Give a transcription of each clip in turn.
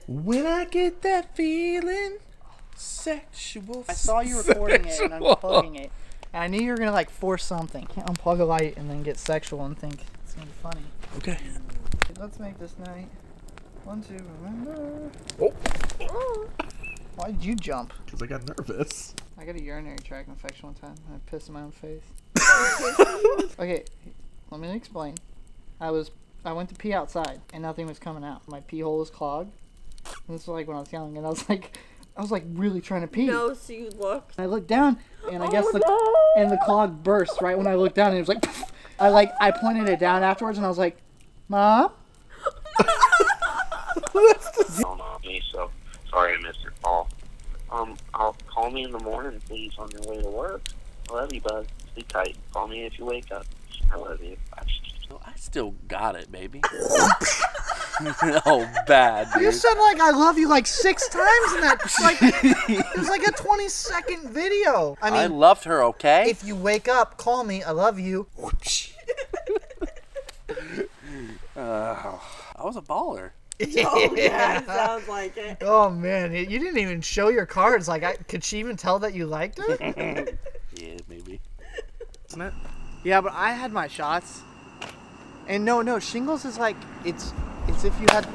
When I get that feeling, sexual. I saw you recording it and unplugging it. And I knew you were gonna like force something. Can't unplug a light and then get sexual and think it's gonna be funny. Okay. Let's make this night one to remember. Oh. Why did you jump? Because I got nervous. I got a urinary tract infection one time and I pissed in my own face. Okay, let me explain. I went to pee outside and nothing was coming out. My pee hole was clogged. And this was like when I was young and I was like really trying to pee. No, so you looked. I looked down and I guess the clog burst right when I looked down and it was like I pointed it down afterwards and I was like, Mom? Me, so sorry I missed your call. I'll call me in the morning, please, on your way to work. I love you, bud. Be tight. Call me if you wake up. I love you. I still got it, baby. Oh, bad, dude. You said like I love you like 6 times in that. It was like a 20-second video. I mean, I loved her, okay? If you wake up, call me. I love you. I was a baller. Oh, yeah, sounds like it. Oh, man. You didn't even show your cards. Like, could she even tell that you liked her? Yeah, maybe. Isn't it? Yeah, but I had my shots. And no, shingles is like, it's if you had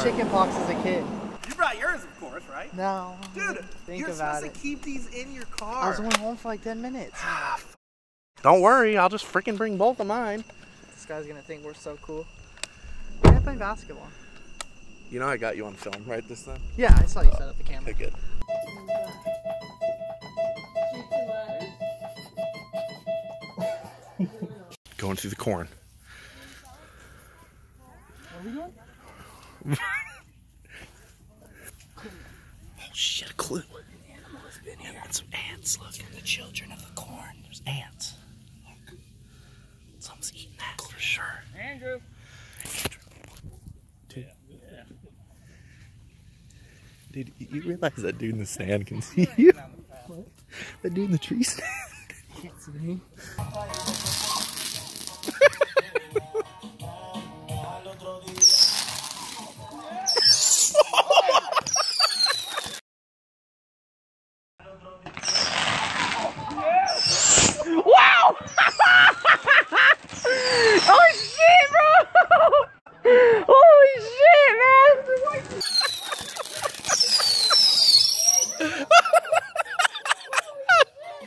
chicken pox as a kid. You brought yours, of course, right? No. Dude, you're supposed to keep these in your car. I was only home for like 10 minutes. Don't worry, I'll just freaking bring both of mine. This guy's gonna think we're so cool. We're gonna play basketball. You know I got you on film, right, this time? Yeah, I saw you set up the camera. Okay, good. Going through the corn. What are we doing? Oh shit, a clue. Animal has been here. And some ants, look. The children of the corn. There's ants. Look. Someone's eating that for sure. Andrew. Dude, you realize that dude in the stand can see you? What? That dude in the tree stand can't see me. Wow! Holy shit, bro! Holy shit, man!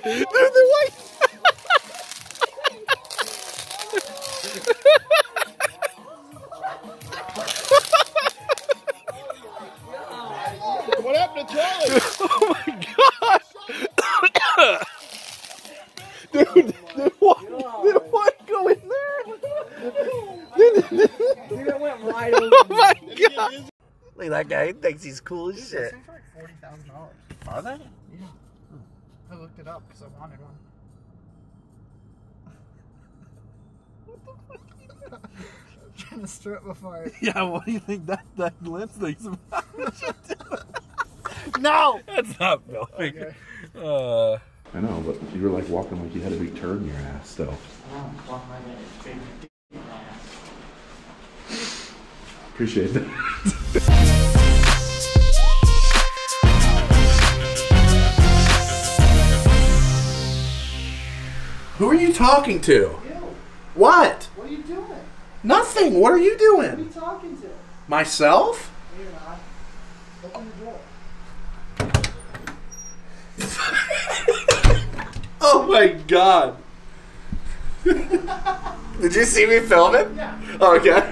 Dude, the white. What happened to Charlie? Oh my god! Dude, did what go in there? Dude, it went right over. Oh my god! Look at that guy, he thinks he's cool as shit. These things are like $40,000. Are they? Yeah. I looked it up because I wanted one. I'm trying to strip before I... Yeah, what do you think that lens thing's about? No! That's not filming. Okay. I know, but you were like walking like you had a big turd in your ass still. Appreciate that. Who are you talking to? You. What? What are you doing? Nothing. What are you Who are you doing? talking to? Myself? No, you're not. Open the door. Oh my god. Did you see me film it? Yeah. Okay.